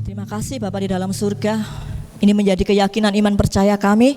Terima kasih Bapa di dalam surga. Ini menjadi keyakinan iman percaya kami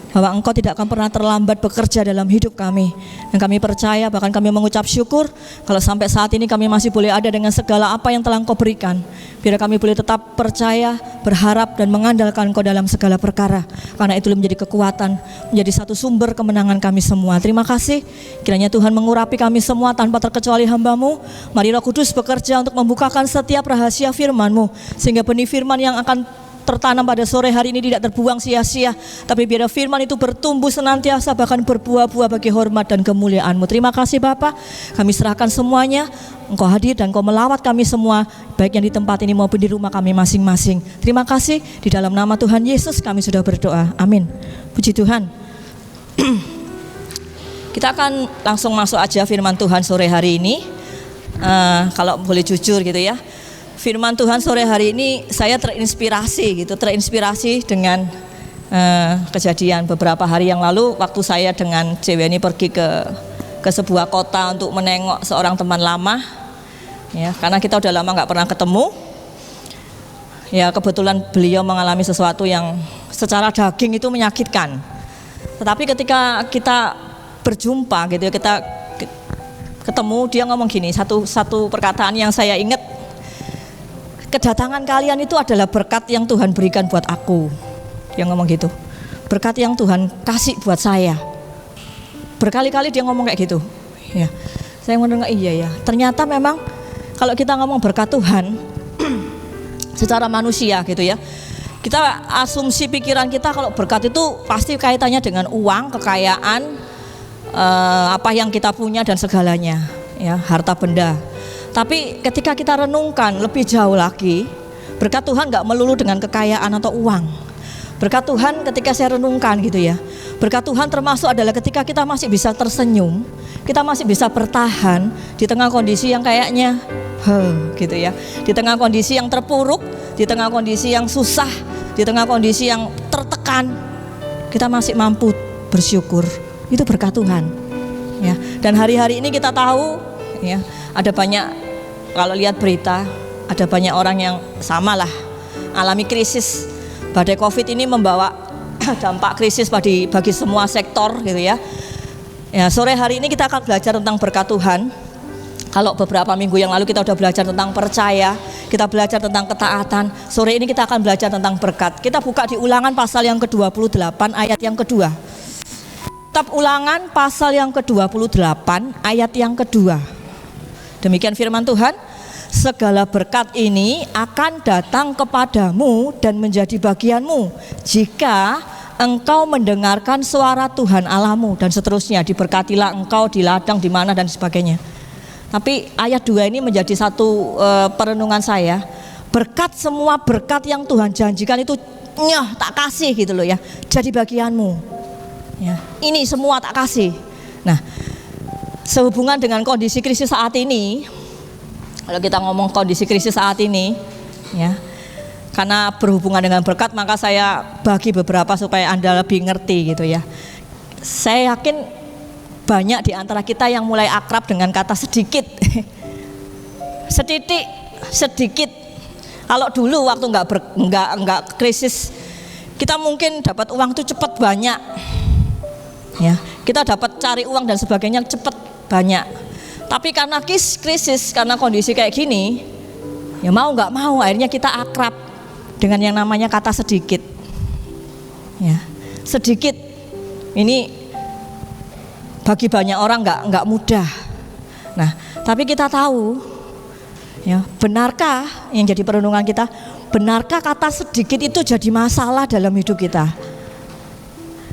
bahwa Engkau tidak akan pernah terlambat bekerja dalam hidup kami. Dan kami percaya, bahkan kami mengucap syukur kalau sampai saat ini kami masih boleh ada dengan segala apa yang telah Engkau berikan. Biar kami boleh tetap percaya, berharap dan mengandalkan Engkau dalam segala perkara. Karena itu menjadi kekuatan, menjadi satu sumber kemenangan kami semua. Terima kasih, kiranya Tuhan mengurapi kami semua tanpa terkecuali hamba-Mu. Mari Roh Kudus bekerja untuk membukakan setiap rahasia firman-Mu, sehingga benih firman yang akan tertanam pada sore hari ini tidak terbuang sia-sia, tapi biar firman itu bertumbuh senantiasa, bahkan berbuah-buah bagi hormat dan kemuliaan-Mu. Terima kasih Bapa, kami serahkan semuanya. Engkau hadir dan Engkau melawat kami semua, baik yang di tempat ini maupun di rumah kami masing-masing. Terima kasih, di dalam nama Tuhan Yesus kami sudah berdoa, amin. Puji Tuhan. Kita akan langsung masuk aja firman Tuhan sore hari ini. Kalau boleh jujur gitu ya, firman Tuhan sore hari ini saya terinspirasi dengan kejadian beberapa hari yang lalu waktu saya dengan Jewani pergi ke sebuah kota untuk menengok seorang teman lama, ya, karena kita udah lama nggak pernah ketemu. Ya, kebetulan beliau mengalami sesuatu yang secara daging itu menyakitkan. Tetapi ketika kita berjumpa gitu ya, kita ketemu, dia ngomong gini, satu perkataan yang saya ingat. Kedatangan kalian itu adalah berkat yang Tuhan berikan buat aku. Dia ngomong gitu. Berkat yang Tuhan kasih buat saya. Berkali-kali dia ngomong kayak gitu. Ya. Saya mendengar iya ya. Ternyata memang kalau kita ngomong berkat Tuhan secara manusia gitu ya, kita asumsi pikiran kita kalau berkat itu pasti kaitannya dengan uang, kekayaan, apa yang kita punya dan segalanya, ya, harta benda. Tapi ketika kita renungkan lebih jauh lagi, berkat Tuhan gak melulu dengan kekayaan atau uang. Berkat Tuhan ketika saya renungkan gitu ya, berkat Tuhan termasuk adalah ketika kita masih bisa tersenyum, kita masih bisa bertahan di tengah kondisi yang kayaknya gitu ya, di tengah kondisi yang terpuruk, di tengah kondisi yang susah, di tengah kondisi yang tertekan, kita masih mampu bersyukur. Itu berkat Tuhan, ya. Dan hari-hari ini kita tahu, ya, ada banyak, kalau lihat berita, ada banyak orang yang samalah alami krisis. Badai Covid ini membawa dampak krisis bagi semua sektor gitu ya. Ya, sore hari ini kita akan belajar tentang berkat Tuhan. Kalau beberapa minggu yang lalu kita sudah belajar tentang percaya, kita belajar tentang ketaatan. Sore ini kita akan belajar tentang berkat. Kita buka di Ulangan pasal yang ke-28 ayat yang kedua. Kitab Ulangan pasal yang ke-28 ayat yang kedua. Demikian firman Tuhan, segala berkat ini akan datang kepadamu dan menjadi bagianmu jika engkau mendengarkan suara Tuhan Allahmu, dan seterusnya, diberkatilah engkau di ladang, di mana dan sebagainya. Tapi ayat 2 ini menjadi satu perenungan saya. Berkat, semua berkat yang Tuhan janjikan itu tak kasih gitu loh ya, jadi bagianmu ya. Ini semua tak kasih. Nah, sehubungan dengan kondisi krisis saat ini, kalau kita ngomong kondisi krisis saat ini, ya, karena berhubungan dengan berkat, maka saya bagi beberapa supaya Anda lebih ngerti gitu ya. Saya yakin banyak di antara kita yang mulai akrab dengan kata sedikit, sedikit. Kalau dulu waktu nggak krisis, kita mungkin dapat uang itu cepat banyak, ya. Kita dapat cari uang dan sebagainya cepat banyak. Tapi karena krisis, karena kondisi kayak gini, ya mau nggak mau akhirnya kita akrab dengan yang namanya kata sedikit, ya. Sedikit ini bagi banyak orang nggak mudah. Nah, tapi kita tahu, ya, benarkah yang jadi perenungan kita? Benarkah kata sedikit itu jadi masalah dalam hidup kita?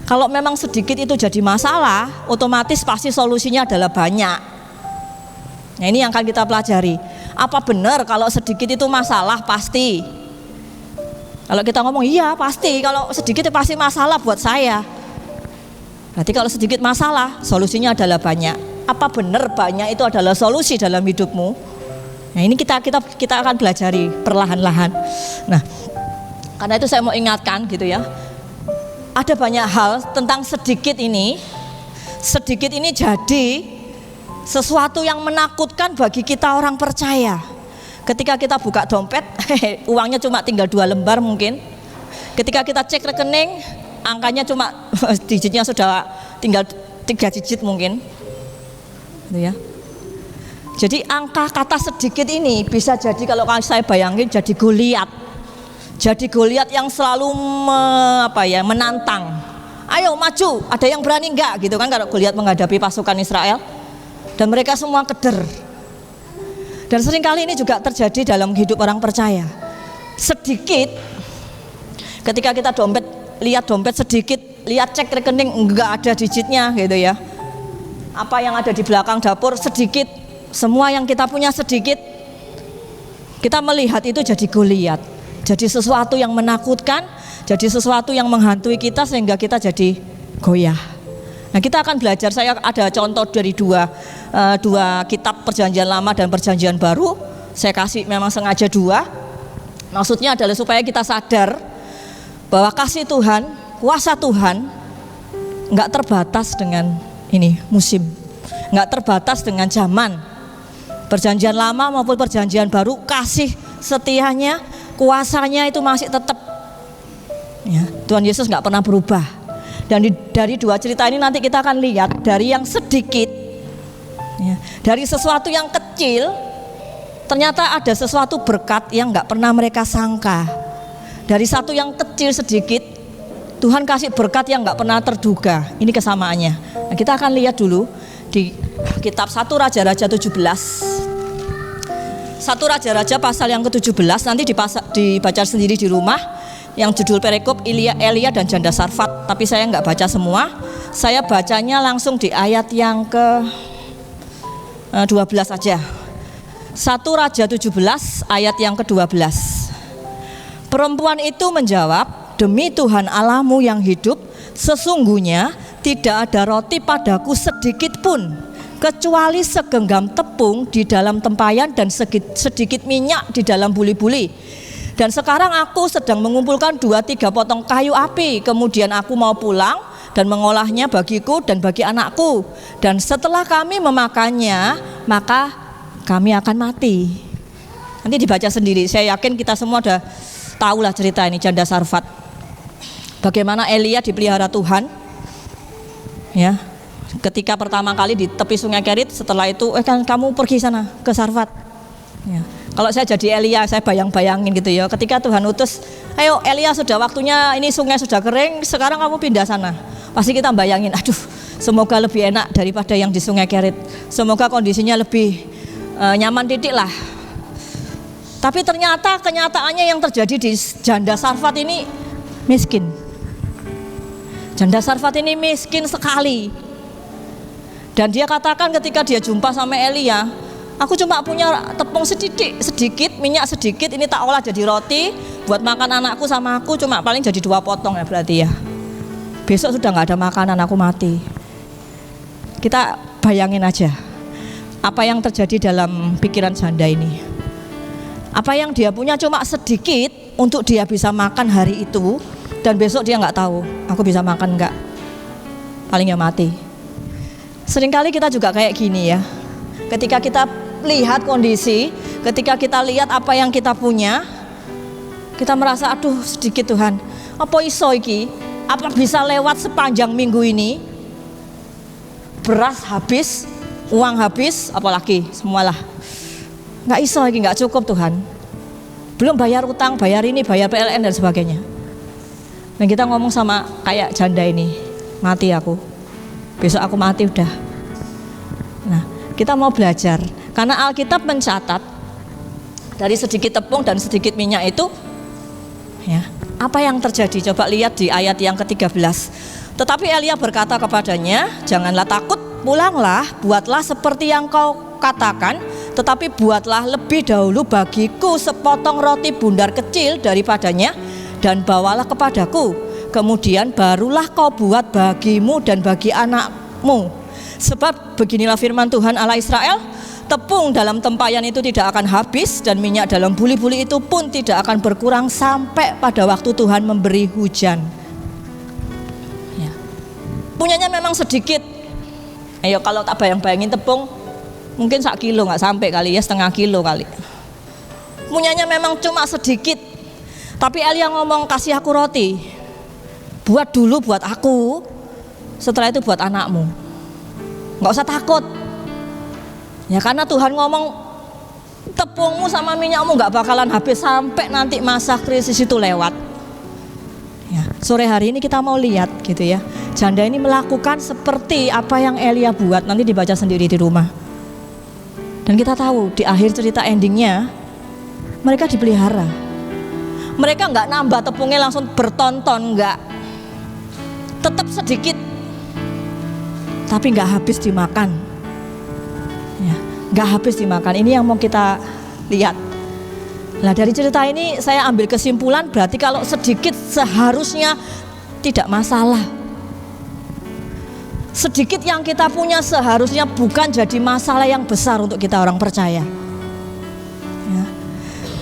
Kalau memang sedikit itu jadi masalah, otomatis pasti solusinya adalah banyak. Nah, ini yang akan kita pelajari. Apa benar kalau sedikit itu masalah? Pasti. Kalau kita ngomong iya pasti, kalau sedikit itu pasti masalah buat saya. Berarti kalau sedikit masalah, solusinya adalah banyak. Apa benar banyak itu adalah solusi dalam hidupmu? Nah, ini kita akan pelajari perlahan-lahan. Nah, karena itu saya mau ingatkan gitu ya. Ada banyak hal tentang sedikit ini. Sedikit ini jadi sesuatu yang menakutkan bagi kita orang percaya. Ketika kita buka dompet, uangnya cuma tinggal 2 lembar mungkin. Ketika kita cek rekening, angkanya cuma digitnya sudah tinggal 3 digit mungkin. Gitu ya. Jadi angka kata sedikit ini bisa jadi kalau saya bayangin jadi Goliat. Jadi Goliat yang selalu menantang. Ayo maju, ada yang berani enggak gitu kan kalau Goliat menghadapi pasukan Israel. Dan mereka semua keder. Dan seringkali ini juga terjadi dalam hidup orang percaya. Sedikit, ketika kita lihat dompet sedikit, lihat cek rekening enggak ada digitnya gitu ya. Apa yang ada di belakang dapur sedikit, semua yang kita punya sedikit, kita melihat itu jadi Goliat, jadi sesuatu yang menakutkan, jadi sesuatu yang menghantui kita sehingga kita jadi goyah. Nah, kita akan belajar, saya ada contoh dari dua kitab Perjanjian Lama dan Perjanjian Baru. Saya kasih memang sengaja 2. Maksudnya adalah supaya kita sadar bahwa kasih Tuhan, kuasa Tuhan enggak terbatas dengan ini musim, enggak terbatas dengan zaman. Perjanjian Lama maupun Perjanjian Baru, kasih setianya, kuasanya itu masih tetap ya. Tuhan Yesus enggak pernah berubah. Dan dari 2 cerita ini nanti kita akan lihat dari yang sedikit ya, dari sesuatu yang kecil ternyata ada sesuatu berkat yang enggak pernah mereka sangka. Dari satu yang kecil sedikit Tuhan kasih berkat yang enggak pernah terduga. Ini kesamaannya. Nah, kita akan lihat dulu di kitab 1 Raja-Raja 17. 1 Raja-Raja pasal yang ke-17, nanti dibaca sendiri di rumah. Yang judul perikop Elia dan janda Sarfat, tapi saya nggak baca semua. Saya bacanya langsung di ayat yang ke-12 aja. 1 Raja 17 ayat yang ke-12. Perempuan itu menjawab, demi Tuhan Allahmu yang hidup, sesungguhnya tidak ada roti padaku sedikit pun, kecuali segenggam tepung di dalam tempayan dan sedikit minyak di dalam buli-buli. Dan sekarang aku sedang mengumpulkan 2-3 potong kayu api. Kemudian aku mau pulang dan mengolahnya bagiku dan bagi anakku. Dan setelah kami memakannya, maka kami akan mati. Nanti dibaca sendiri. Saya yakin kita semua udah tahulah cerita ini, janda Sarfat. Bagaimana Elia dipelihara Tuhan. Ya. Ketika pertama kali di tepi Sungai Kerit, setelah itu kan kamu pergi sana ke Sarfat. Ya. Kalau saya jadi Elia, saya bayang-bayangin gitu ya. Ketika Tuhan utus, ayo Elia sudah waktunya, ini sungai sudah kering, sekarang kamu pindah sana. Pasti kita bayangin, aduh semoga lebih enak daripada yang di Sungai Kerit. Semoga kondisinya lebih nyaman titik lah. Tapi ternyata kenyataannya yang terjadi di janda Sarfat ini miskin. Janda Sarfat ini miskin sekali. Dan dia katakan ketika dia jumpa sama Elia, aku cuma punya tepung sedikit, minyak sedikit, ini tak olah jadi roti buat makan anakku sama aku, cuma paling jadi 2 potong ya berarti ya. Besok sudah nggak ada makanan, aku mati. Kita bayangin aja apa yang terjadi dalam pikiran janda ini. Apa yang dia punya cuma sedikit untuk dia bisa makan hari itu, dan besok dia nggak tahu aku bisa makan nggak, paling ya mati. Seringkali kita juga kayak gini ya. Ketika kita lihat kondisi, ketika kita lihat apa yang kita punya, kita merasa aduh sedikit Tuhan, apa iso iki? Apa bisa lewat sepanjang minggu ini? Beras habis, uang habis, apalagi semualah. Nggak iso lagi, nggak cukup Tuhan. Belum bayar utang, bayar ini, bayar PLN dan sebagainya. Dan kita ngomong sama kayak janda ini, mati aku, besok aku mati udah. Nah, kita mau belajar karena Alkitab mencatat dari sedikit tepung dan sedikit minyak itu ya, apa yang terjadi? Coba lihat di ayat yang ke-13. Tetapi Elia berkata kepadanya, janganlah takut, pulanglah, buatlah seperti yang kau katakan, tetapi buatlah lebih dahulu bagiku sepotong roti bundar kecil daripadanya dan bawalah kepadaku. Kemudian barulah kau buat bagimu dan bagi anakmu. Sebab beginilah firman Tuhan Allah Israel, tepung dalam tempayan itu tidak akan habis dan minyak dalam buli-buli itu pun tidak akan berkurang sampai pada waktu Tuhan memberi hujan. Ya. Punyanya memang sedikit. Ayo kalau tak bayang-bayangin tepung mungkin 1 kilo nggak sampai kali ya, setengah kilo kali. punyanya memang cuma sedikit. Tapi Elia ngomong, kasih aku roti, buat dulu buat aku, setelah itu buat anakmu. Nggak usah takut. Ya karena Tuhan ngomong, tepungmu sama minyakmu nggak bakalan habis sampai nanti masa krisis itu lewat. Ya, sore hari ini kita mau lihat gitu ya, janda ini melakukan seperti apa yang Elia buat. Nanti dibaca sendiri di rumah. Dan kita tahu di akhir cerita endingnya mereka dipelihara. Mereka nggak nambah tepungnya langsung bertonton, nggak. Tetap sedikit, tapi nggak habis dimakan. Ya, nggak habis dimakan. Ini yang mau kita lihat. Nah dari cerita ini saya ambil kesimpulan, berarti kalau sedikit seharusnya tidak masalah. Sedikit yang kita punya seharusnya bukan jadi masalah yang besar untuk kita orang percaya. Ya.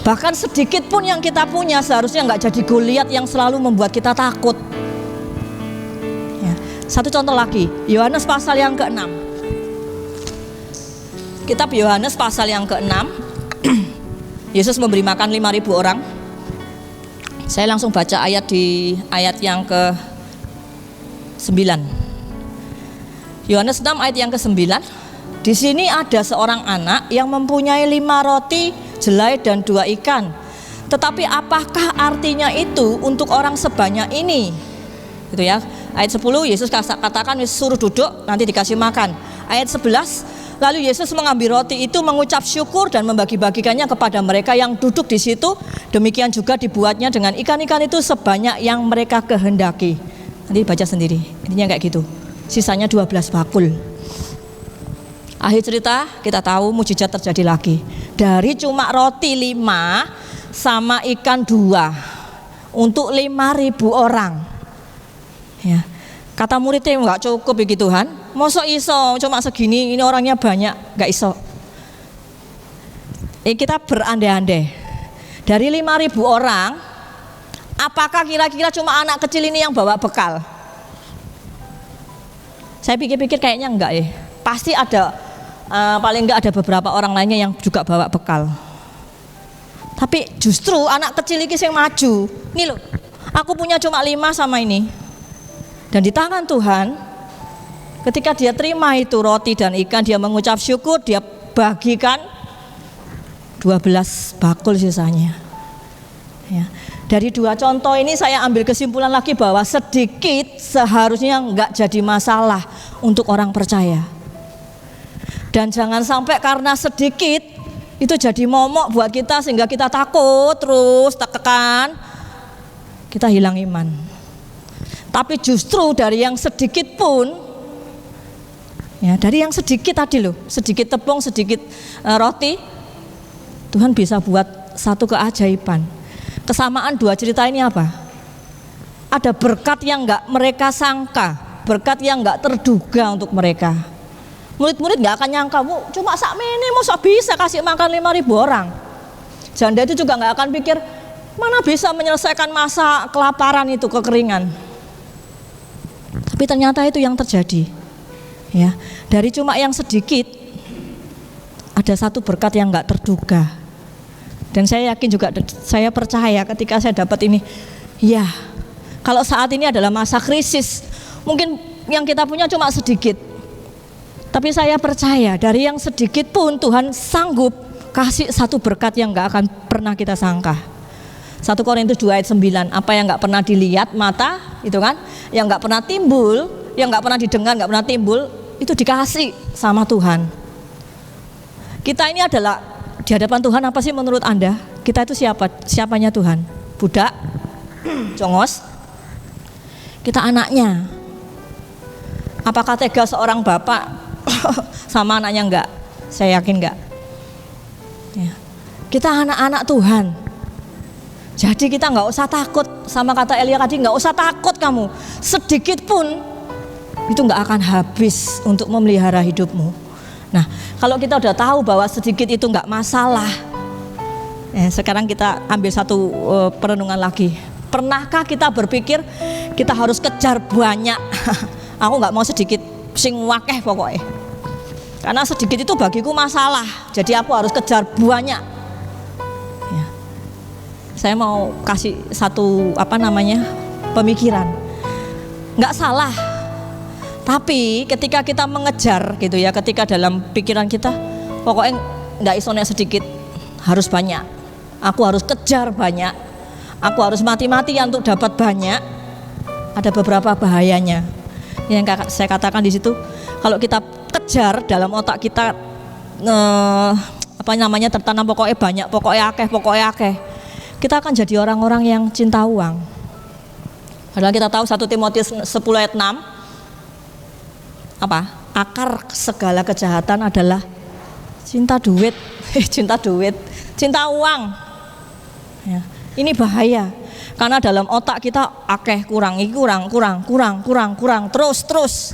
Bahkan sedikit pun yang kita punya seharusnya nggak jadi Goliat yang selalu membuat kita takut. Ya. Satu contoh lagi, Yohanes pasal yang ke-6. Kitab Yohanes pasal yang ke-6. Yesus memberi makan 5.000 orang. Saya langsung baca ayat di ayat yang ke-9. Yohanes 6 ayat yang ke-9. Di sini ada seorang anak yang mempunyai 5 roti, jelai dan 2 ikan. Tetapi apakah artinya itu untuk orang sebanyak ini? Gitu ya. Ayat 10 Yesus katakan suruh duduk, nanti dikasih makan. Ayat 11, lalu Yesus mengambil roti itu, mengucap syukur dan membagi-bagikannya kepada mereka yang duduk di situ. Demikian juga dibuatnya dengan ikan-ikan itu sebanyak yang mereka kehendaki. Nanti baca sendiri. Intinya kayak gitu. Sisanya 12 bakul. Akhir cerita kita tahu mujizat terjadi lagi. Dari cuma roti 5 sama ikan 2 untuk 5.000 orang. Ya. Kata muridnya nggak cukup begitu Tuhan. Mosok iso cuma segini, ini orangnya banyak, nggak iso. Kita berandai-andai. Dari 5.000 orang, apakah kira-kira cuma anak kecil ini yang bawa bekal? Saya pikir-pikir kayaknya enggak ya. Pasti ada, paling enggak ada beberapa orang lainnya yang juga bawa bekal. Tapi justru anak kecil ini yang maju. Nih loh, aku punya cuma 5 sama ini. Dan di tangan Tuhan, ketika dia terima itu roti dan ikan, dia mengucap syukur, dia bagikan 12 bakul sisanya. Ya. Dari 2 contoh ini saya ambil kesimpulan lagi bahwa sedikit seharusnya enggak jadi masalah untuk orang percaya. Dan jangan sampai karena sedikit itu jadi momok buat kita sehingga kita takut terus tekan, kita hilang iman. Tapi justru dari yang sedikit pun, ya dari yang sedikit tadi loh, sedikit tepung, sedikit roti, Tuhan bisa buat satu keajaiban. Kesamaan 2 cerita ini apa? Ada berkat yang enggak mereka sangka, berkat yang enggak terduga untuk mereka. Murid-murid enggak akan nyangka, cuma sak mene masa bisa kasih makan 5.000 orang. Janda itu juga enggak akan pikir, mana bisa menyelesaikan masa kelaparan itu, kekeringan. Tapi ternyata itu yang terjadi. Ya, dari cuma yang sedikit ada satu berkat yang enggak terduga. Dan saya yakin juga, saya percaya ketika saya dapat ini, ya kalau saat ini adalah masa krisis, mungkin yang kita punya cuma sedikit. Tapi saya percaya dari yang sedikit pun Tuhan sanggup kasih satu berkat yang gak akan pernah kita sangka. 1 Korintus 2 ayat 9, apa yang gak pernah dilihat mata, itu kan, yang gak pernah timbul, yang gak pernah didengar, gak pernah timbul, itu dikasih sama Tuhan. Kita ini adalah di hadapan Tuhan apa sih menurut Anda? Kita itu siapa? Siapanya Tuhan? Budak? Congos? Kita anaknya. Apakah tega seorang bapak sama anaknya? Enggak. Saya yakin enggak. Ya. Kita anak-anak Tuhan. Jadi kita enggak usah takut. Sama kata Elia tadi, enggak usah takut kamu. Sedikit pun itu enggak akan habis untuk memelihara hidupmu. Nah, kalau kita udah tahu bahwa sedikit itu enggak masalah, sekarang kita ambil satu perenungan lagi. Pernahkah kita berpikir kita harus kejar banyak? Aku enggak mau sedikit, sing wakeh pokoknya. Karena sedikit itu bagiku masalah, jadi aku harus kejar banyak. Ya. Saya mau kasih satu pemikiran. Nggak salah. Tapi ketika kita mengejar gitu ya, ketika dalam pikiran kita pokoknya nggak iso nek sedikit, harus banyak. Aku harus kejar banyak. Aku harus mati-matian untuk dapat banyak. Ada beberapa bahayanya. Yang saya katakan di situ, kalau kita kejar dalam otak kita tertanam pokoknya banyak, pokoknya akeh. Kita akan jadi orang-orang yang cinta uang. Padahal kita tahu 1 Timotius 10 ayat 6 akar segala kejahatan adalah cinta duit, cinta uang. Ya, ini bahaya. Karena dalam otak kita kurang, terus.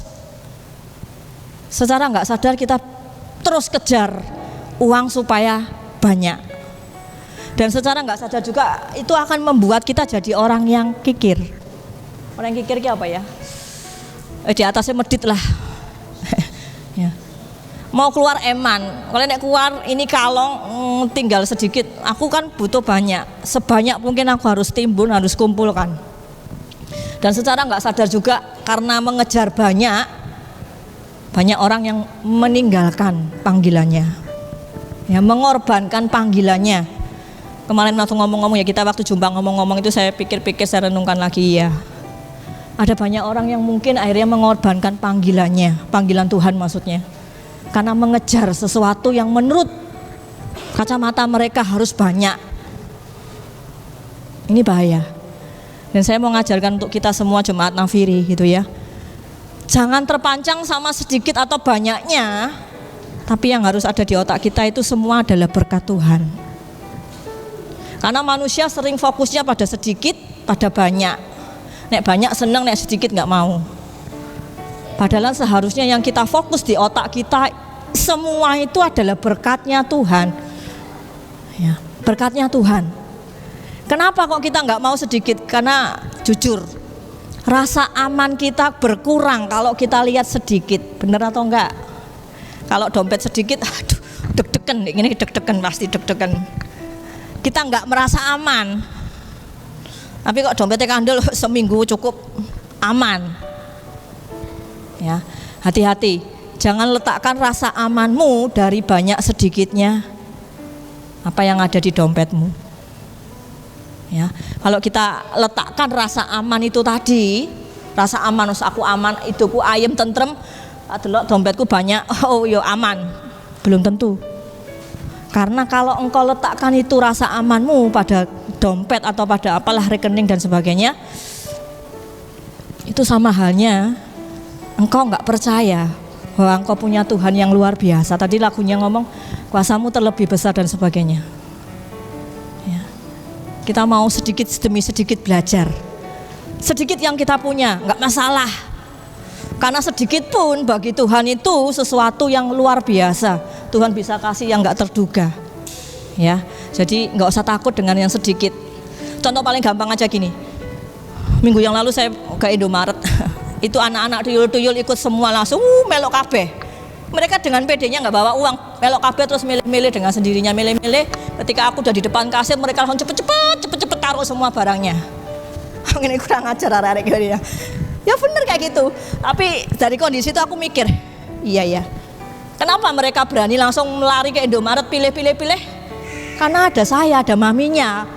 Secara nggak sadar kita terus kejar uang supaya banyak. Dan secara nggak sadar juga itu akan membuat kita jadi orang yang kikir. Orang yang kikir apa ya? Di atasnya medit lah. Ya. Mau keluar eman, kalau nek keluar ini kalong tinggal sedikit, aku kan butuh banyak, sebanyak mungkin aku harus timbun, harus kumpulkan. Dan secara nggak sadar juga karena mengejar banyak orang yang meninggalkan panggilannya, ya mengorbankan panggilannya. Kemarin waktu ngomong-ngomong ya, kita waktu jumpa ngomong-ngomong itu saya pikir-pikir, saya renungkan lagi ya. Ada banyak orang yang mungkin akhirnya mengorbankan panggilan Tuhan maksudnya. Karena mengejar sesuatu yang menurut kacamata mereka harus banyak. Ini bahaya. Dan saya mau ngajarkan untuk kita semua jemaat Nafiri gitu ya. Jangan terpancang sama sedikit atau banyaknya, tapi yang harus ada di otak kita itu semua adalah berkat Tuhan. Karena manusia sering fokusnya pada sedikit, pada banyak. Nek banyak seneng, nek sedikit nggak mau. Padahal seharusnya yang kita fokus di otak kita semua itu adalah berkatnya Tuhan, ya, berkatnya Tuhan. Kenapa kok kita nggak mau sedikit? Karena jujur, rasa aman kita berkurang kalau kita lihat sedikit, bener atau enggak? Kalau dompet sedikit, aduh, deg-degan, ini deg-degan, pasti deg-degan. Kita nggak merasa aman. Tapi kok dompetnya kandel seminggu cukup aman. Ya, hati-hati, jangan letakkan rasa amanmu dari banyak sedikitnya apa yang ada di dompetmu. Ya, kalau kita letakkan rasa aman itu tadi, rasa aman, aku aman, hidupku ayem tentrem, aduh dompetku banyak, oh yo aman, belum tentu. Karena kalau engkau letakkan itu rasa amanmu pada dompet atau pada apalah rekening dan sebagainya, itu sama halnya engkau nggak percaya bahwa engkau punya Tuhan yang luar biasa. Tadi lagunya ngomong kuasamu terlebih besar dan sebagainya. Ya. Kita mau sedikit demi sedikit belajar. Sedikit yang kita punya nggak masalah. Karena sedikit pun bagi Tuhan itu sesuatu yang luar biasa. Tuhan bisa kasih yang nggak terduga. Ya, jadi nggak usah takut dengan yang sedikit. Contoh paling gampang aja gini. Minggu yang lalu saya ke Indomaret. Itu anak-anak tuyul-tuyul ikut semua langsung melok kabeh. Mereka dengan PD-nya nggak bawa uang, melok kabeh terus milih-milih dengan sendirinya, milih-milih. Ketika aku udah di depan kasir, mereka langsung cepet-cepet taruh semua barangnya. Ini kurang ajar arek-arek gitu ya. Ya bener kayak gitu. Tapi dari kondisi itu aku mikir, iya ya. Kenapa mereka berani langsung lari ke Indomaret pilih. Karena ada saya, ada maminya.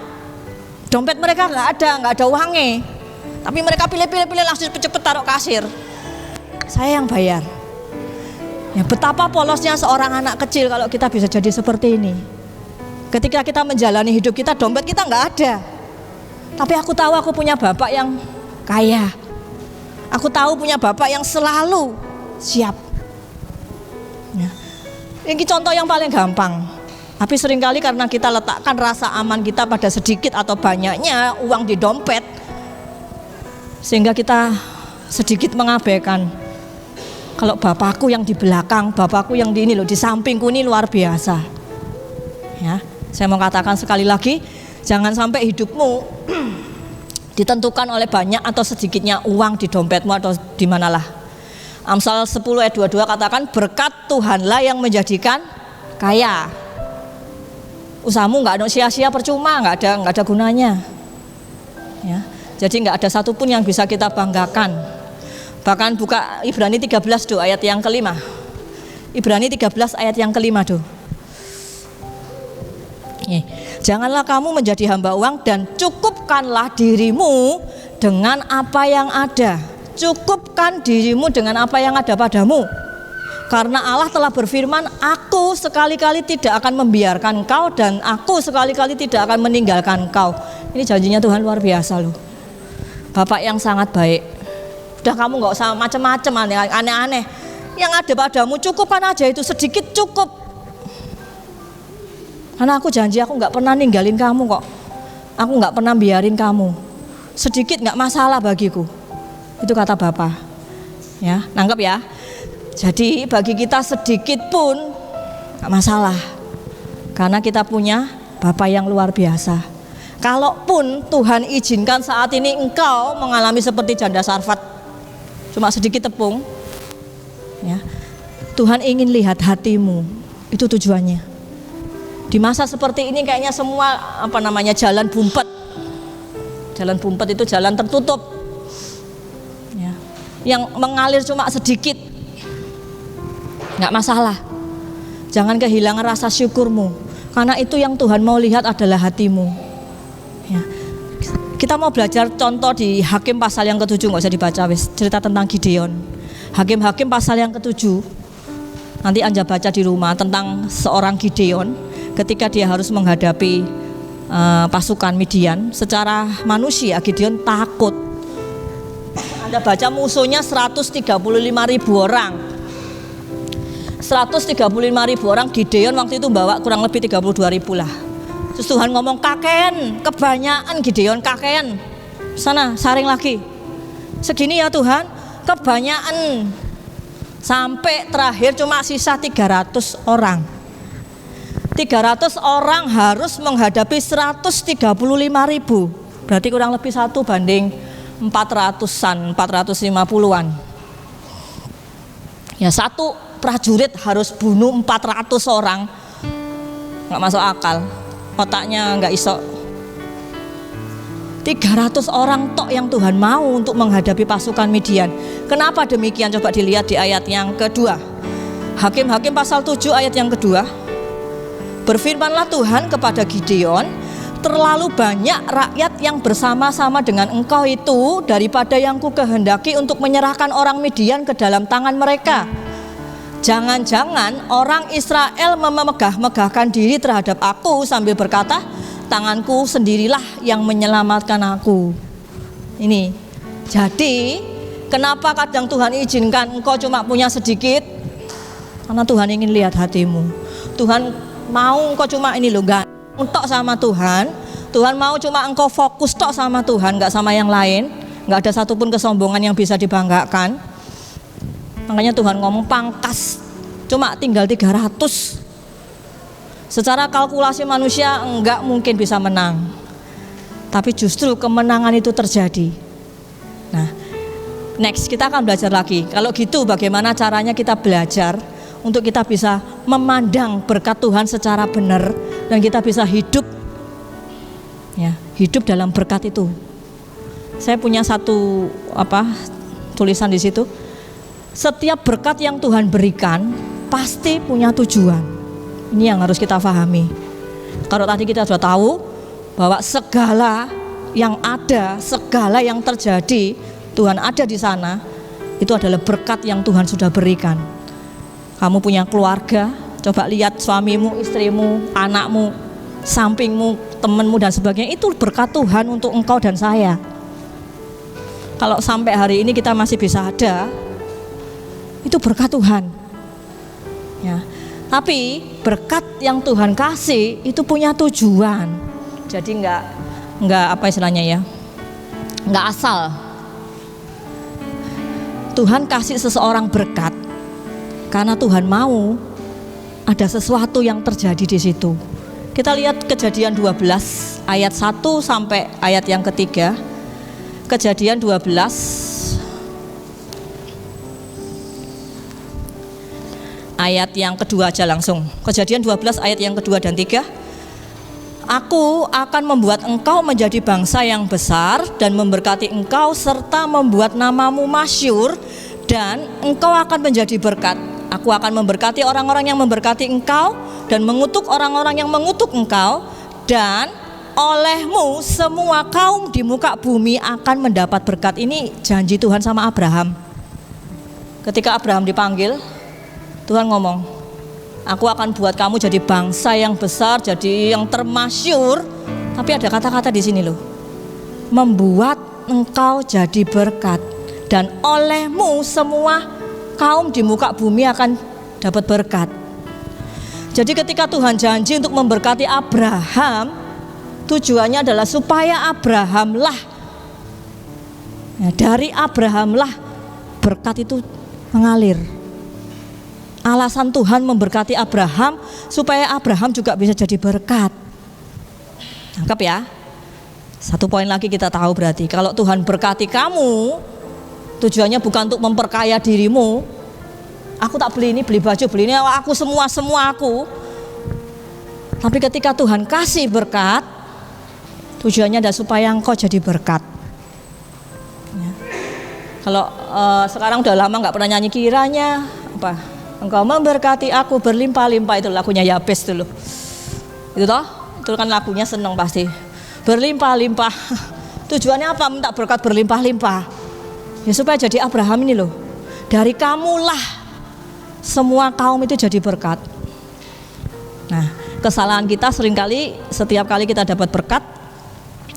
Dompet mereka nggak ada uangnya. Tapi mereka pilih langsung cepet taruh kasir. Saya yang bayar. Ya, betapa polosnya seorang anak kecil kalau kita bisa jadi seperti ini. Ketika kita menjalani hidup kita, dompet kita nggak ada. Tapi aku tahu aku punya bapak yang kaya. Aku tahu punya bapak yang selalu siap. Ya. Ini contoh yang paling gampang. Tapi seringkali karena kita letakkan rasa aman kita pada sedikit atau banyaknya uang di dompet, sehingga kita sedikit mengabaikan kalau bapakku yang di belakang, bapakku yang di ini loh, di sampingku ini luar biasa. Ya, saya mau katakan sekali lagi, jangan sampai hidupmu ditentukan oleh banyak atau sedikitnya uang di dompetmu atau di manalah. Amsal 10 ayat 22 katakan berkat Tuhanlah yang menjadikan kaya. Usahamu nggak ada sia-sia, percuma, nggak ada gunanya. Ya, jadi nggak ada satupun yang bisa kita banggakan. Bahkan buka Ibrani 13 do, ayat yang kelima. Ibrani 13 ayat yang kelima do. Janganlah kamu menjadi hamba uang dan cukupkanlah dirimu dengan apa yang ada. Cukupkan dirimu dengan apa yang ada padamu. Karena Allah telah berfirman, aku sekali-kali tidak akan membiarkan engkau dan aku sekali-kali tidak akan meninggalkan engkau. Ini janjinya Tuhan luar biasa loh. Bapak yang sangat baik. Udah kamu gak usah macam-macam aneh-aneh. Yang ada padamu cukupkan aja, itu sedikit cukup. Karena aku janji aku gak pernah ninggalin kamu kok. Aku gak pernah biarin kamu. Sedikit gak masalah bagiku. Itu kata Bapak. Ya, nangkep ya. Jadi bagi kita sedikit pun gak masalah, karena kita punya Bapa yang luar biasa. Kalaupun Tuhan izinkan saat ini engkau mengalami seperti janda Sarfat, cuma sedikit tepung, ya, Tuhan ingin lihat hatimu. Itu tujuannya. Di masa seperti ini kayaknya semua jalan bumpet. Jalan bumpet itu jalan tertutup, ya, yang mengalir cuma sedikit. Nggak masalah, jangan kehilangan rasa syukurmu, karena itu yang Tuhan mau lihat adalah hatimu. Ya. Kita mau belajar contoh di Hakim pasal yang ke-7, nggak usah dibaca wis, cerita tentang Gideon. Hakim pasal yang ke-7, nanti Anda baca di rumah tentang seorang Gideon ketika dia harus menghadapi pasukan Midian. Secara manusia Gideon takut. Anda baca musuhnya 135.000 orang. 135.000 orang, Gideon waktu itu bawa kurang lebih 32.000 lah. Terus Tuhan ngomong, kakean, kebanyakan Gideon, kakean. Sana, saring lagi. Segini ya Tuhan, kebanyakan. Sampai terakhir cuma sisa 300 orang. 300 orang harus menghadapi 135.000. Berarti kurang lebih 1 banding 400-an, 450-an. Ya, satu prajurit harus bunuh 400 orang. Nggak masuk akal, otaknya nggak iso. 300 orang tok yang Tuhan mau untuk menghadapi pasukan Midian. Kenapa demikian? Coba dilihat di ayat yang kedua. Hakim pasal 7 ayat yang kedua. Berfirmanlah Tuhan kepada Gideon, terlalu banyak rakyat yang bersama-sama dengan engkau itu daripada yang ku kehendaki untuk menyerahkan orang Midian ke dalam tangan mereka. Jangan-jangan orang Israel memegah-megahkan diri terhadap aku sambil berkata, tanganku sendirilah yang menyelamatkan aku. Ini. Jadi, kenapa kadang Tuhan izinkan engkau cuma punya sedikit? Karena Tuhan ingin lihat hatimu. Tuhan mau engkau cuma ini loh, gak tok sama Tuhan. Tuhan mau cuma engkau fokus tok sama Tuhan, gak sama yang lain. Gak ada satupun kesombongan yang bisa dibanggakan. Makanya Tuhan ngomong pangkas, cuma tinggal 300. Secara kalkulasi manusia enggak mungkin bisa menang, tapi justru kemenangan itu terjadi. Nah, next kita akan belajar lagi. Kalau gitu bagaimana caranya kita belajar untuk kita bisa memandang berkat Tuhan secara benar dan kita bisa hidup, ya, hidup dalam berkat itu. Saya punya satu tulisan di situ. Setiap berkat yang Tuhan berikan pasti punya tujuan. Ini yang harus kita pahami. Kalau tadi kita sudah tahu bahwa segala yang ada, segala yang terjadi, Tuhan ada di sana, itu adalah berkat yang Tuhan sudah berikan. Kamu punya keluarga, coba lihat suamimu, istrimu, anakmu, sampingmu, temanmu dan sebagainya, itu berkat Tuhan untuk engkau dan saya. Kalau sampai hari ini kita masih bisa ada, itu berkat Tuhan, ya. Tapi berkat yang Tuhan kasih itu punya tujuan. Jadi enggak enggak asal. Tuhan kasih seseorang berkat karena Tuhan mau ada sesuatu yang terjadi di situ. Kita lihat Kejadian 12 ayat 1 sampai ayat yang ketiga. Kejadian 12 ayat yang kedua aja langsung. Kejadian 12 ayat yang kedua dan 3. Aku akan membuat engkau menjadi bangsa yang besar dan memberkati engkau serta membuat namamu masyhur dan engkau akan menjadi berkat. Aku akan memberkati orang-orang yang memberkati engkau dan mengutuk orang-orang yang mengutuk engkau, dan olehmu semua kaum di muka bumi akan mendapat berkat. Ini janji Tuhan sama Abraham. Ketika Abraham dipanggil, Tuhan ngomong, aku akan buat kamu jadi bangsa yang besar, jadi yang termasyhur. Tapi ada kata-kata di sini loh, membuat engkau jadi berkat, dan olehmu semua kaum di muka bumi akan dapat berkat. Jadi ketika Tuhan janji untuk memberkati Abraham, tujuannya adalah supaya Abrahamlah, dari Abrahamlah berkat itu mengalir. Alasan Tuhan memberkati Abraham supaya Abraham juga bisa jadi berkat. Tangkap ya. Satu poin lagi kita tahu, berarti kalau Tuhan berkati kamu, tujuannya bukan untuk memperkaya dirimu. Aku tak beli ini, beli baju, beli ini, aku semua aku. Tapi ketika Tuhan kasih berkat, tujuannya adalah supaya engkau jadi berkat. Ya. Kalau sekarang udah lama nggak pernah nyanyi, kiranya apa? Engkau memberkati aku berlimpah-limpah, itu lagunya Yabes dulu. Itu toh, itu kan lagunya seneng pasti. Berlimpah-limpah. Tujuannya apa? Minta berkat berlimpah-limpah. Ya supaya jadi Abraham ini loh. Dari kamulah semua kaum itu jadi berkat. Nah, kesalahan kita seringkali setiap kali kita dapat berkat,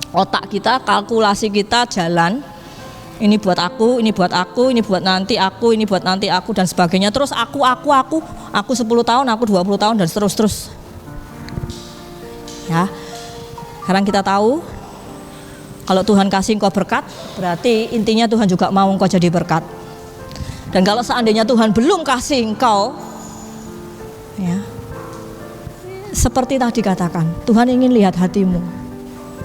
otak kita, kalkulasi kita jalan. Ini buat aku, ini buat aku, ini buat nanti aku, ini buat nanti aku, dan sebagainya. Terus aku 10 tahun, aku 20 tahun, dan terus. Ya, sekarang kita tahu kalau Tuhan kasih engkau berkat, berarti intinya Tuhan juga mau engkau jadi berkat. Dan kalau seandainya Tuhan belum kasih engkau, ya, seperti tadi katakan, Tuhan ingin lihat hatimu.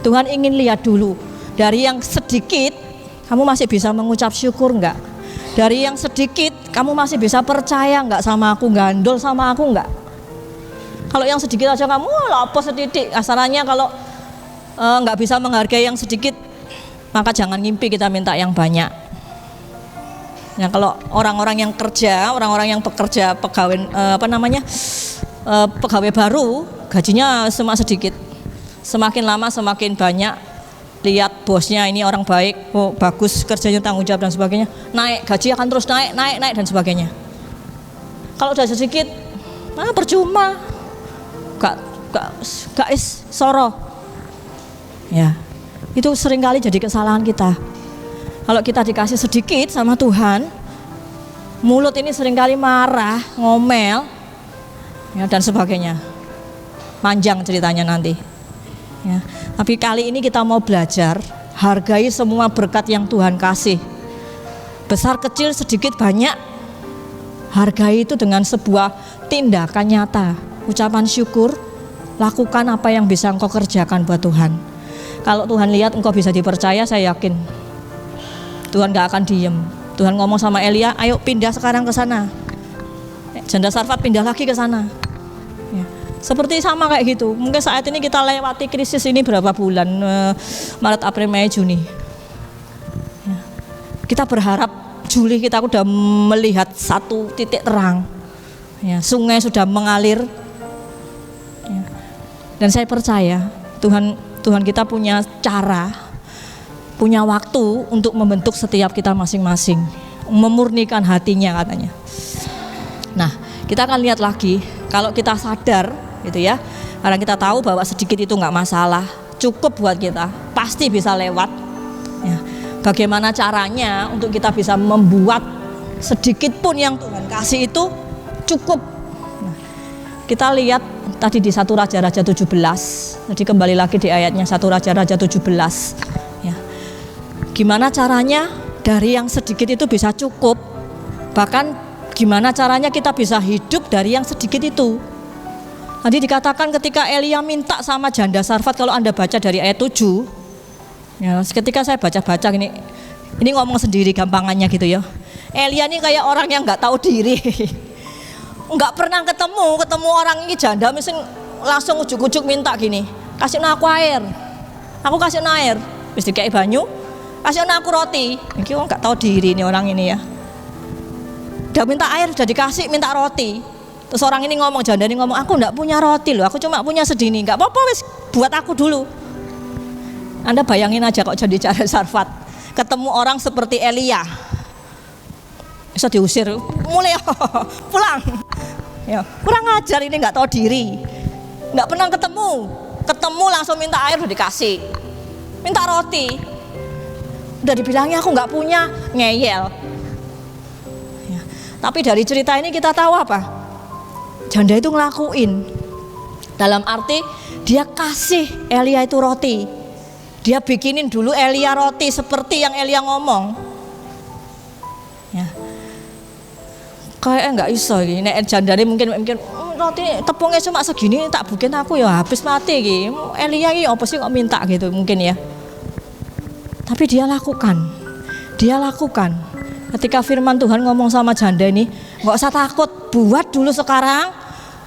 Tuhan ingin lihat dulu, dari yang sedikit kamu masih bisa mengucap syukur enggak? Dari yang sedikit kamu masih bisa percaya enggak sama aku, gandol sama aku enggak? Kalau yang sedikit aja kamu apa sedikit, asalnya kalau enggak bisa menghargai yang sedikit, maka jangan ngimpi kita minta yang banyak. Nah, kalau orang-orang yang kerja, orang-orang yang bekerja pegawai pegawai baru, gajinya sedikit. Semakin lama semakin banyak. Lihat bosnya ini orang baik, oh bagus kerjanya, tanggung jawab dan sebagainya, naik, gaji akan terus naik dan sebagainya. Kalau udah sedikit, percuma, gak soro. Ya, itu seringkali jadi kesalahan kita. Kalau kita dikasih sedikit sama Tuhan, mulut ini seringkali marah, ngomel, ya, dan sebagainya. Panjang ceritanya nanti. Ya. Tapi kali ini kita mau belajar hargai semua berkat yang Tuhan kasih. Besar kecil sedikit banyak, hargai itu dengan sebuah tindakan nyata, ucapan syukur, lakukan apa yang bisa engkau kerjakan buat Tuhan. Kalau Tuhan lihat engkau bisa dipercaya, saya yakin Tuhan gak akan diem. Tuhan ngomong sama Elia, ayo pindah sekarang ke sana. Janda Sarfat pindah lagi ke sana. Ya. Seperti sama kayak gitu. Mungkin saat ini kita lewati krisis ini berapa bulan, Maret, April, Mei, Juni. Ya. Kita berharap Juli kita udah melihat satu titik terang. Ya, sungai sudah mengalir. Ya. Dan saya percaya Tuhan kita punya cara, punya waktu untuk membentuk setiap kita masing-masing, memurnikan hatinya katanya. Nah, kita akan lihat lagi kalau kita sadar gitu ya, karena kita tahu bahwa sedikit itu nggak masalah, cukup buat kita, pasti bisa lewat. Ya. Bagaimana caranya untuk kita bisa membuat sedikit pun yang Tuhan kasih itu cukup? Nah, kita lihat tadi di 1 Raja-Raja 17. Jadi kembali lagi di ayatnya 1 Raja-Raja 17. Ya. Gimana caranya dari yang sedikit itu bisa cukup? Bahkan gimana caranya kita bisa hidup dari yang sedikit itu? Tadi dikatakan ketika Elia minta sama janda Sarfat, kalau Anda baca dari ayat 7, ya, ketika saya baca-baca ini ngomong sendiri gampangannya gitu ya. Elia ini kayak orang yang nggak tahu diri, nggak pernah ketemu orang ini janda, mesti langsung ujuk-ujuk minta gini, kasih aku air. Aku kasih air, wis dikei banyu, kasih aku roti. Iki wong gak tahu diri nih orang ini ya. Udah minta air, udah dikasih, minta roti. Terus orang ini ngomong, janda ini ngomong, aku enggak punya roti loh, aku cuma punya sedini. Enggak apa-apa wis, buat aku dulu. Anda bayangin aja kok jadi Janda Sarfat ketemu orang seperti Elia, bisa diusir, mulai pulang. Ya, kurang ajar ini, nggak tahu diri, nggak pernah ketemu langsung minta air udah dikasih, minta roti, udah dibilangnya aku nggak punya, ngeyel. Ya, tapi dari cerita ini kita tahu apa? Janda itu ngelakuin, dalam arti dia kasih Elia itu roti. Dia bikinin dulu Elia roti seperti yang Elia ngomong. Ya. Kayak nggak iso ini. Nek jandane mungkin roti tepungnya cuma segini tak bikin aku ya habis mati iki. Elia iki apa sih kok minta gitu mungkin ya. Tapi dia lakukan. Ketika firman Tuhan ngomong sama janda ini, nggak usah takut, buat dulu sekarang.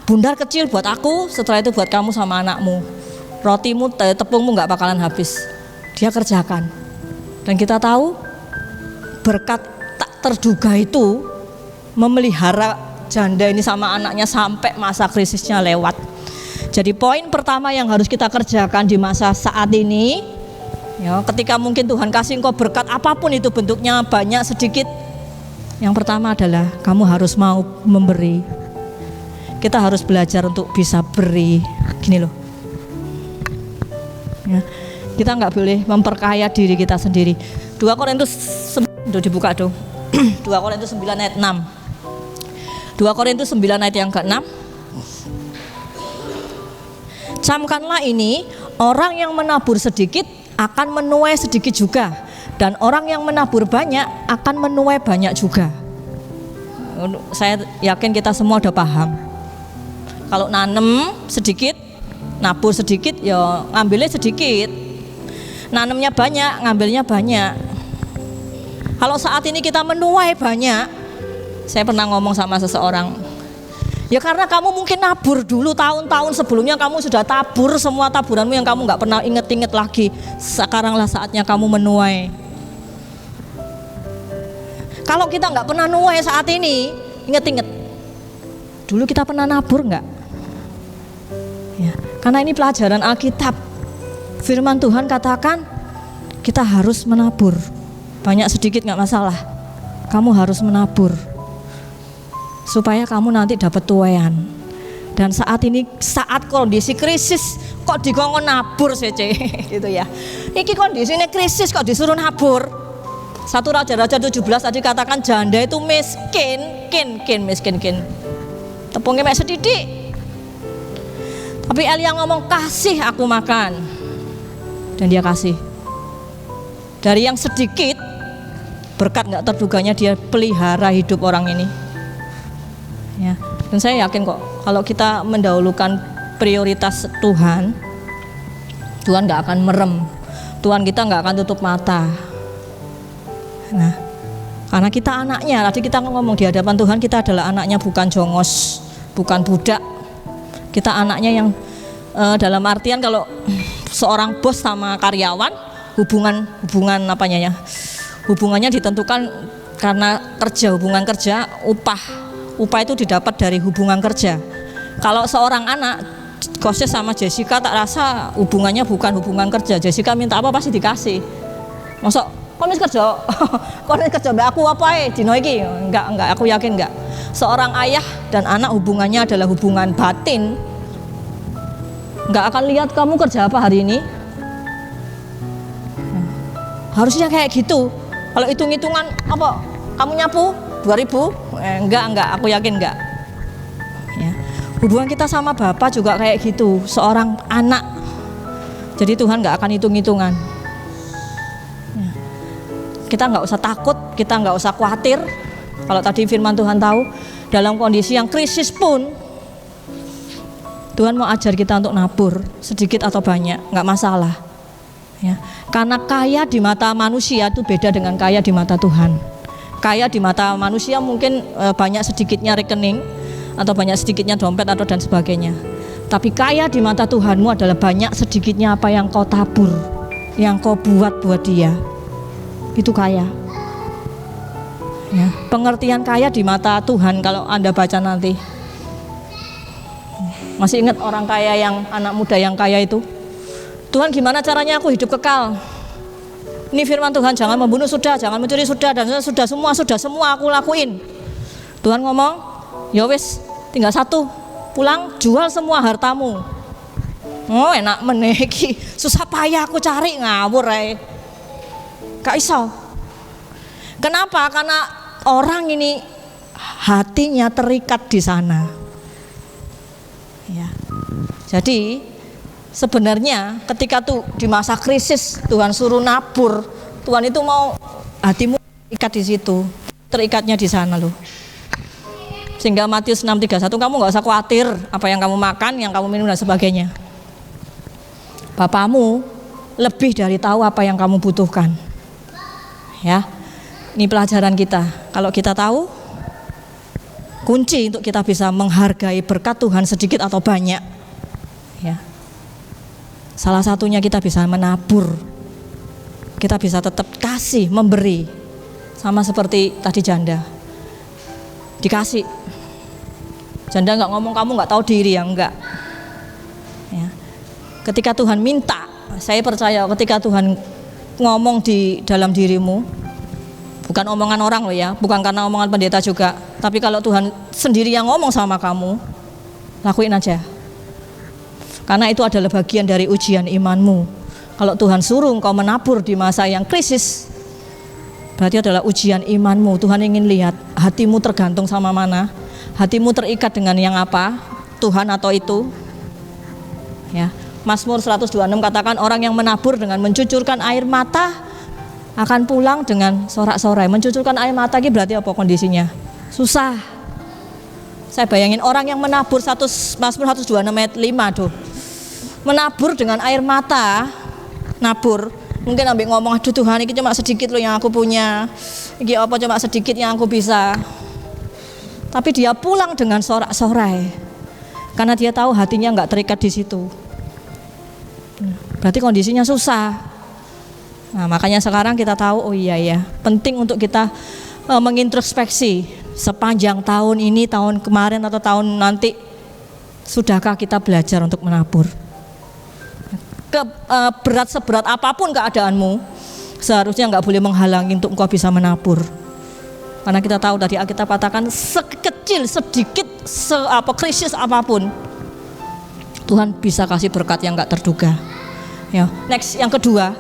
Bundar kecil buat aku, setelah itu buat kamu sama anakmu. Rotimu, tepungmu nggak bakalan habis. Dia kerjakan. Dan kita tahu berkat tak terduga itu memelihara janda ini sama anaknya sampai masa krisisnya lewat. Jadi poin pertama yang harus kita kerjakan di masa saat ini, ya, ketika mungkin Tuhan kasih engkau berkat apapun itu bentuknya banyak sedikit, yang pertama adalah kamu harus mau memberi. Kita harus belajar untuk bisa beri. Gini loh. Ya, kita nggak boleh memperkaya diri kita sendiri. 2 Korintus 9 dibuka tuh. 2 Korintus 9 ayat 6. 2 Korintus 9 ayat yang ke-6. Camkanlah ini, orang yang menabur sedikit akan menuai sedikit juga, dan orang yang menabur banyak akan menuai banyak juga. Saya yakin kita semua udah paham. Kalau nanem sedikit, nabur sedikit, ya ngambilnya sedikit. Nanemnya banyak, ngambilnya banyak. Kalau saat ini kita menuai banyak, saya pernah ngomong sama seseorang, ya karena kamu mungkin nabur dulu tahun-tahun sebelumnya, kamu sudah tabur semua taburanmu yang kamu nggak pernah inget-inget lagi. Sekaranglah saatnya kamu menuai. Kalau kita nggak pernah nuai saat ini, inget-inget dulu kita pernah nabur nggak? Ya, karena ini pelajaran Alkitab. Firman Tuhan katakan kita harus menabur. Banyak sedikit nggak masalah. Kamu harus menabur supaya kamu nanti dapat tuaian. Dan saat ini, saat kondisi krisis, kok dikongkon nabur sih gitu ya. Iki kondisinya krisis kok disuruh nabur. 1 Raja-Raja 17 tadi katakan janda itu miskin, miskin. Tepungnya mek sedidik. Tapi Elia ngomong, kasih aku makan. Dan dia kasih. Dari yang sedikit, berkat gak terduganya dia pelihara hidup orang ini. Ya. Dan saya yakin kok, kalau kita mendahulukan prioritas Tuhan, Tuhan gak akan merem. Tuhan kita gak akan tutup mata. Nah, karena kita anaknya, tadi kita ngomong di hadapan Tuhan, kita adalah anaknya, bukan jongos, bukan budak. Kita anaknya yang dalam artian kalau seorang bos sama karyawan, hubungan apanya ya, hubungannya ditentukan karena kerja, hubungan kerja, upah itu didapat dari hubungan kerja. Kalau seorang anak, Koses sama Jessica tak rasa hubungannya bukan hubungan kerja. Jessica minta apa pasti dikasih. Masuk konis kerja mbak aku apa dino iki? Enggak, aku yakin enggak. Seorang ayah dan anak hubungannya adalah hubungan batin. Enggak akan lihat kamu kerja apa hari ini. Harusnya kayak gitu. Kalau hitung-hitungan apa? Kamu nyapu 2000? Enggak, aku yakin enggak. Ya. Hubungan kita sama Bapak juga kayak gitu, seorang anak. Jadi Tuhan enggak akan hitung-hitungan. Ya. Kita enggak usah takut, kita enggak usah khawatir. Kalau tadi firman Tuhan tahu, dalam kondisi yang krisis pun Tuhan mau ajar kita untuk nabur, sedikit atau banyak, enggak masalah. Ya. Karena kaya di mata manusia itu beda dengan kaya di mata Tuhan. Kaya di mata manusia mungkin banyak sedikitnya rekening atau banyak sedikitnya dompet atau dan sebagainya. Tapi kaya di mata Tuhanmu adalah banyak sedikitnya apa yang kau tabur, yang kau buat dia. Itu kaya. Ya, pengertian kaya di mata Tuhan kalau Anda baca nanti. Masih ingat orang kaya yang anak muda yang kaya itu? Tuhan, gimana caranya aku hidup kekal? Ini firman Tuhan, jangan membunuh sudah, jangan mencuri sudah, dan sudah semua aku lakuin. Tuhan ngomong, ya wis, tinggal satu, pulang jual semua hartamu. Oh enak meneki, susah payah aku cari, ngawur gak iso. Kenapa? Karena orang ini hatinya terikat di sana. Ya. Jadi sebenarnya ketika tuh di masa krisis Tuhan suruh nabur, Tuhan itu mau hatimu terikat di situ, terikatnya di sana loh. Sehingga Matius 6:31 kamu nggak usah khawatir apa yang kamu makan, yang kamu minum dan sebagainya. Bapamu lebih dari tahu apa yang kamu butuhkan. Ya, ini pelajaran kita. Kalau kita tahu, kunci untuk kita bisa menghargai berkat Tuhan sedikit atau banyak. Ya, salah satunya kita bisa menabur. Kita bisa tetap kasih, memberi, sama seperti tadi janda. Dikasih. Janda nggak ngomong kamu nggak tahu diri ya, enggak. Ya. Ketika Tuhan minta, saya percaya ketika Tuhan ngomong di dalam dirimu, bukan omongan orang loh ya, bukan karena omongan pendeta juga, tapi kalau Tuhan sendiri yang ngomong sama kamu, lakuin aja. Karena itu adalah bagian dari ujian imanmu. Kalau Tuhan suruh engkau menabur di masa yang krisis, berarti adalah ujian imanmu. Tuhan ingin lihat hatimu tergantung sama mana, hatimu terikat dengan yang apa, Tuhan atau itu. Ya, Mazmur 126 katakan orang yang menabur dengan mencucurkan air mata akan pulang dengan sorak-sorai. Mencucurkan air mata ini berarti apa kondisinya? Susah. Saya bayangin orang yang menabur Mazmur 126 ayat 5 tuh. Menabur dengan air mata, nabur. Mungkin ambil ngomong, aduh Tuhan ini cuma sedikit loh yang aku punya, ini apa cuma sedikit yang aku bisa. Tapi dia pulang dengan sorak-sorai, karena dia tahu hatinya nggak terikat di situ. Berarti kondisinya susah. Nah makanya sekarang kita tahu, oh iya ya, penting untuk kita mengintrospeksi sepanjang tahun ini, tahun kemarin atau tahun nanti, sudahkah kita belajar untuk menabur? Berat seberat apapun keadaanmu, seharusnya nggak boleh menghalangi untuk engkau bisa menabur. Karena kita tahu tadi kita katakan sekecil sedikit krisis apapun, Tuhan bisa kasih berkat yang nggak terduga. Ya, next yang kedua,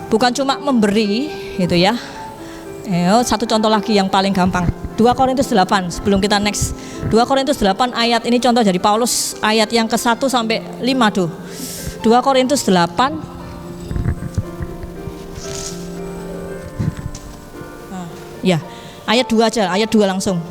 bukan cuma memberi, gitu ya. Satu contoh lagi yang paling gampang. 2 Korintus 8 sebelum kita next. 2 Korintus 8 ayat ini contoh dari Paulus, ayat yang ke-1 sampai 5 tuh. 2 Korintus 8 ya, ayat 2 aja, ayat 2 langsung.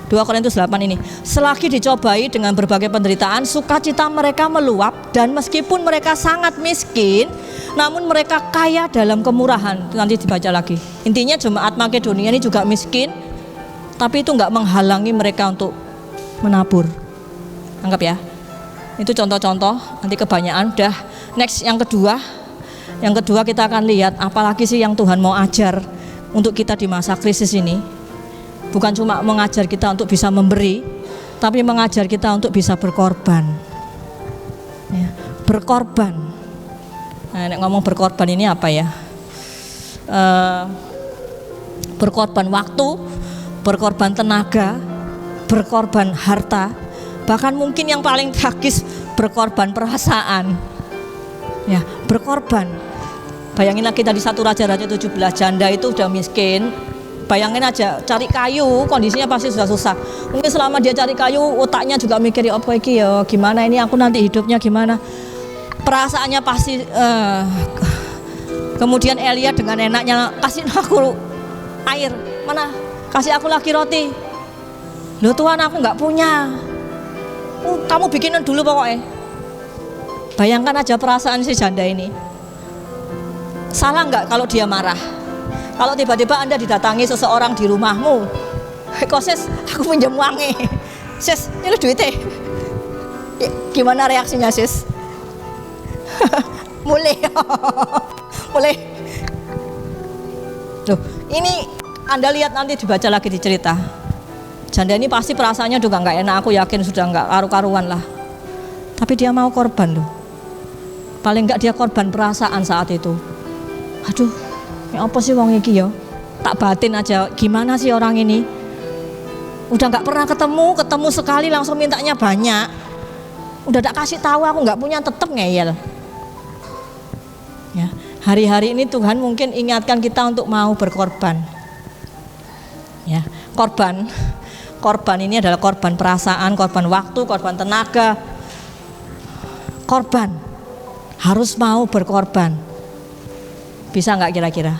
2 Korintus 8 ini. Selagi dicobai dengan berbagai penderitaan, sukacita mereka meluap, dan meskipun mereka sangat miskin, namun mereka kaya dalam kemurahan. Nanti dibaca lagi. Intinya jemaat Makedonia ini juga miskin, tapi itu enggak menghalangi mereka untuk menabur. Anggap ya. Itu contoh-contoh, nanti kebanyakan udah. Next yang kedua kita akan lihat apalagi sih yang Tuhan mau ajar untuk kita di masa krisis ini. Bukan cuma mengajar kita untuk bisa memberi, tapi mengajar kita untuk bisa berkorban. Ya, berkorban. Nah, ngomong berkorban ini apa ya? Berkorban waktu, berkorban tenaga, berkorban harta. Bahkan mungkin yang paling tragis berkorban perasaan. Ya, berkorban. Bayangin lagi tadi 1 Raja-Raja 17, janda itu udah miskin. Bayangin aja cari kayu, kondisinya pasti sudah susah. Mungkin selama dia cari kayu, otaknya juga mikir apa iki ya, gimana ini aku nanti hidupnya gimana. Perasaannya pasti kemudian Elia dengan enaknya kasih aku air. Mana? Kasih aku lagi roti. Loh Tuhan, aku nggak punya. Kamu bikinin dulu pokoknya. Bayangkan aja perasaan si janda ini. Salah nggak kalau dia marah? Kalau tiba-tiba Anda didatangi seseorang di rumahmu, kok sis, aku pinjam uangnya, sis, ini duitnya. Gimana reaksinya sis? Mulai. Mulai. Loh, ini Anda lihat nanti dibaca lagi di cerita. Janda ini pasti perasaannya juga nggak enak, aku yakin sudah nggak karu-karuan lah. Tapi dia mau korban loh. Paling nggak dia korban perasaan saat itu. Aduh, ya apa sih wong iki ya? Tak batin aja, gimana sih orang ini? Udah nggak pernah ketemu sekali langsung mintanya banyak. Udah tak kasih tahu aku nggak punya, tetep ngeyel. Ya, hari-hari ini Tuhan mungkin ingatkan kita untuk mau berkorban. Ya, korban ini adalah korban perasaan, korban waktu, korban tenaga. Korban harus mau berkorban. Bisa nggak kira-kira?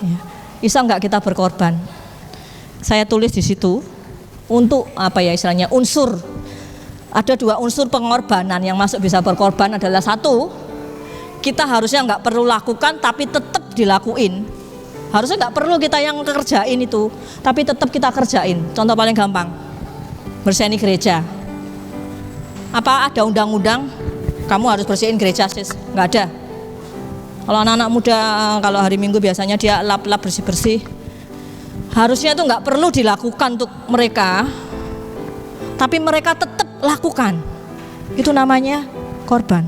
Ya, bisa nggak kita berkorban? Saya tulis di situ untuk apa ya istilahnya unsur. Ada 2 unsur pengorbanan yang masuk bisa berkorban adalah 1, kita harusnya nggak perlu lakukan tapi tetap dilakuin. Harusnya nggak perlu kita yang kerjain itu, tapi tetap kita kerjain. Contoh paling gampang, bersihin gereja. Apa ada undang-undang kamu harus bersihin gereja sis? Nggak ada. Kalau anak-anak muda kalau hari Minggu biasanya dia lap-lap bersih-bersih. Harusnya itu nggak perlu dilakukan untuk mereka, tapi mereka tetap lakukan. Itu namanya korban.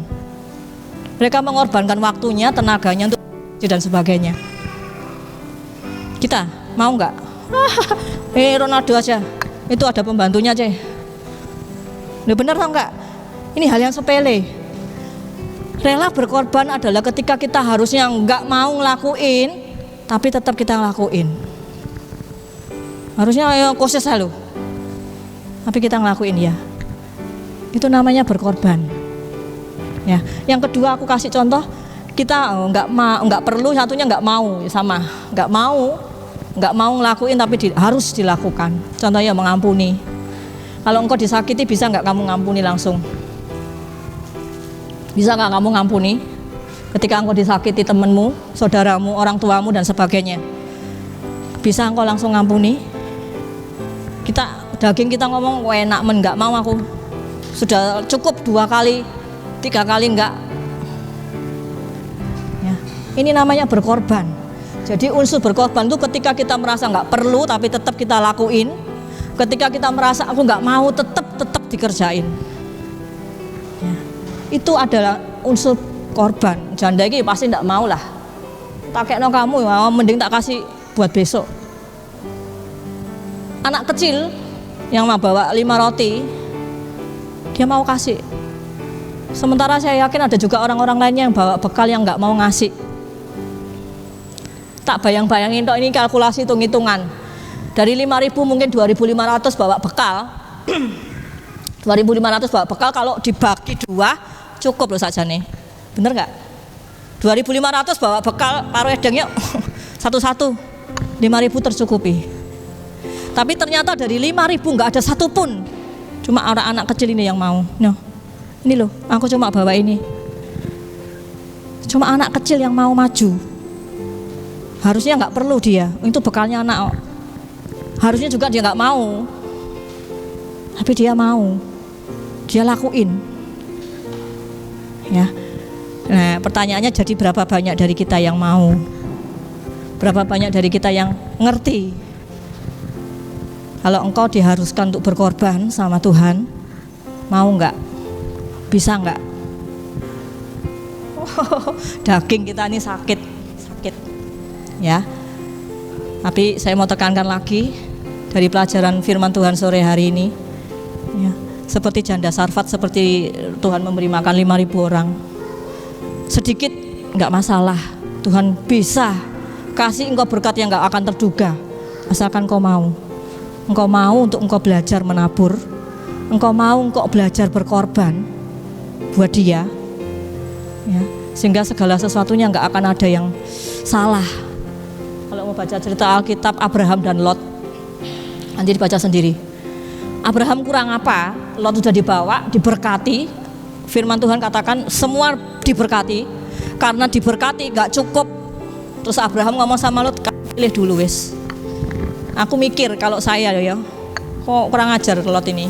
Mereka mengorbankan waktunya, tenaganya untuk dan sebagainya. Kita mau nggak? Ronaldo aja, itu ada pembantunya aja. Udah bener atau enggak? Ini hal yang sepele. Rela berkorban adalah ketika kita harusnya nggak mau ngelakuin, tapi tetap kita lakuin. Harusnya ya koses lu, tapi kita ngelakuin ya. Itu namanya berkorban. Ya. Yang kedua aku kasih contoh, kita nggak perlu, satunya nggak mau, sama nggak mau ngelakuin tapi harus dilakukan. Contohnya mengampuni. Kalau engkau disakiti, bisa nggak kamu ngampuni langsung? Bisa nggak kamu ngampuni ketika engkau disakiti temanmu, saudaramu, orang tuamu dan sebagainya? Bisa engkau langsung ngampuni? Daging kita ngomong enak men, nggak mau aku, sudah cukup 2 kali 3 kali enggak ya. Ini namanya berkorban. Jadi unsur berkorban itu ketika kita merasa nggak perlu tapi tetap kita lakuin. Ketika kita merasa aku nggak mau, tetap dikerjain ya. Itu adalah unsur korban. Janda ini pasti nggak mau lah, tak kekno kamu ya, mending tak kasih buat besok. Anak kecil yang mau bawa 5 roti, dia mau kasih. Sementara saya yakin ada juga orang-orang lainnya yang bawa bekal yang nggak mau ngasih. Tak bayang-bayangin toh, ini kalkulasi hitung-hitungan. Dari 5.000 mungkin 2.500 bawa bekal. 2.500 bawa bekal, kalau dibagi 2 cukup loh saja nih. Bener nggak? 2.500 bawa bekal, taruh edengnya satu-satu, 5.000 tercukupi. Tapi ternyata dari 5.000 nggak ada satupun, cuma anak kecil ini yang mau. No, ini loh, aku cuma bawa ini. Cuma anak kecil yang mau maju. Harusnya nggak perlu dia, itu bekalnya anak. Harusnya juga dia nggak mau, tapi dia mau, dia lakuin. Ya. Nah, pertanyaannya jadi berapa banyak dari kita yang mau? Berapa banyak dari kita yang ngerti? Kalau engkau diharuskan untuk berkorban sama Tuhan, mau nggak? Bisa nggak? Daging kita ini sakit, ya. Tapi saya mau tekankan lagi dari pelajaran firman Tuhan sore hari ini, ya, seperti janda Sarfat, seperti Tuhan memberi makan 5.000 orang. Sedikit nggak masalah, Tuhan bisa kasih engkau berkat yang nggak akan terduga, asalkan engkau mau. Engkau mau untuk engkau belajar menabur, engkau mau engkau belajar berkorban buat dia, ya, sehingga segala sesuatunya nggak akan ada yang salah. Kalau mau baca cerita Alkitab Abraham dan Lot, nanti dibaca sendiri. Abraham kurang apa? Lot sudah dibawa, diberkati. Firman Tuhan katakan semua diberkati. Karena diberkati nggak cukup. Terus Abraham ngomong sama Lot, pilih dulu wes. Aku mikir kalau saya ya, kok kurang ajar Lot ini.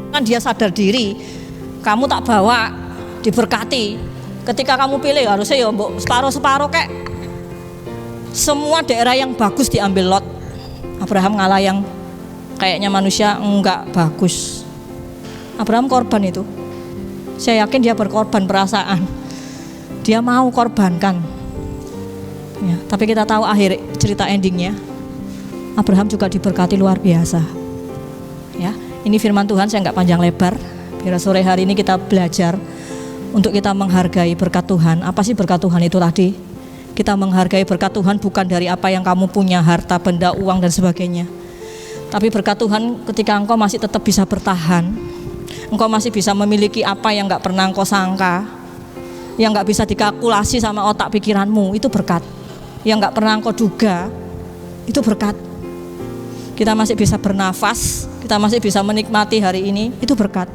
Kan dia sadar diri, kamu tak bawa diberkati. Ketika kamu pilih harusnya ya mbok separuh-separuh kek. Semua daerah yang bagus diambil Lot. Abraham ngalah yang kayaknya manusia enggak bagus. Abraham korban itu. Saya yakin dia berkorban perasaan. Dia mau korbankan. Ya, tapi kita tahu akhir cerita endingnya. Abraham juga diberkati luar biasa. Ya, ini firman Tuhan, saya enggak panjang lebar. Biar sore hari ini kita belajar untuk kita menghargai berkat Tuhan. Apa sih berkat Tuhan itu tadi? Kita menghargai berkat Tuhan bukan dari apa yang kamu punya, harta, benda, uang dan sebagainya. Tapi berkat Tuhan ketika engkau masih tetap bisa bertahan, engkau masih bisa memiliki apa yang enggak pernah engkau sangka, yang enggak bisa dikalkulasi sama otak pikiranmu, itu berkat. Yang enggak pernah engkau duga, itu berkat. Kita masih bisa bernafas, kita masih bisa menikmati hari ini, itu berkat.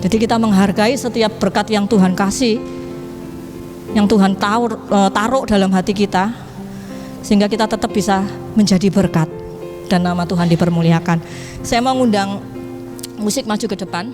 Jadi kita menghargai setiap berkat yang Tuhan kasih, yang Tuhan taruh dalam hati kita, sehingga kita tetap bisa menjadi berkat dan nama Tuhan dipermuliakan. Saya mau ngundang musik maju ke depan.